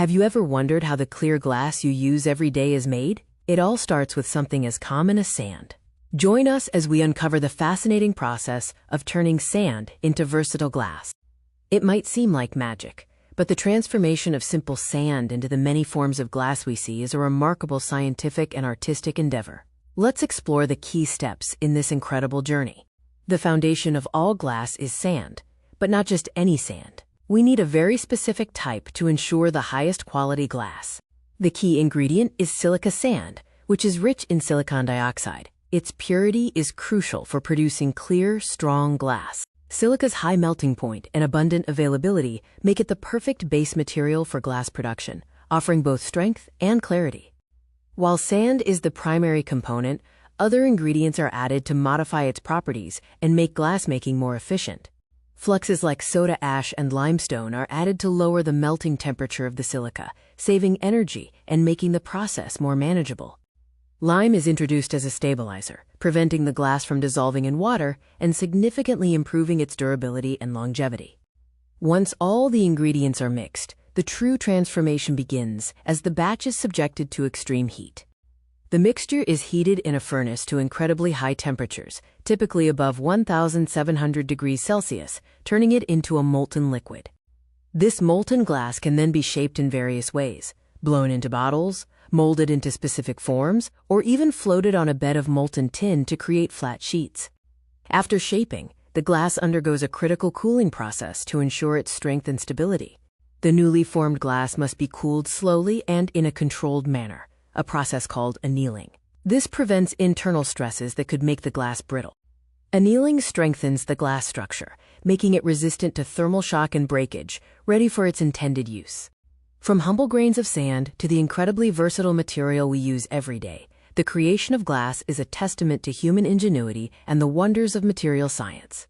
Have you ever wondered how the clear glass you use every day is made? It all starts with something as common as sand. Join us as we uncover the fascinating process of turning sand into versatile glass. It might seem like magic, but the transformation of simple sand into the many forms of glass we see is a remarkable scientific and artistic endeavor. Let's explore the key steps in this incredible journey. The foundation of all glass is sand, but not just any sand. We need a very specific type to ensure the highest quality glass. The key ingredient is silica sand, which is rich in silicon dioxide. Its purity is crucial for producing clear, strong glass. Silica's high melting point and abundant availability make it the perfect base material for glass production, offering both strength and clarity. While sand is the primary component, other ingredients are added to modify its properties and make glassmaking more efficient. Fluxes like soda ash and limestone are added to lower the melting temperature of the silica, saving energy and making the process more manageable. Lime is introduced as a stabilizer, preventing the glass from dissolving in water and significantly improving its durability and longevity. Once all the ingredients are mixed, the true transformation begins as the batch is subjected to extreme heat. The mixture is heated in a furnace to incredibly high temperatures, typically above 1,700 degrees Celsius, turning it into a molten liquid. This molten glass can then be shaped in various ways, blown into bottles, molded into specific forms, or even floated on a bed of molten tin to create flat sheets. After shaping, the glass undergoes a critical cooling process to ensure its strength and stability. The newly formed glass must be cooled slowly and in a controlled manner, a process called annealing. This prevents internal stresses that could make the glass brittle. Annealing strengthens the glass structure, making it resistant to thermal shock and breakage, ready for its intended use. From humble grains of sand to the incredibly versatile material we use every day, the creation of glass is a testament to human ingenuity and the wonders of material science.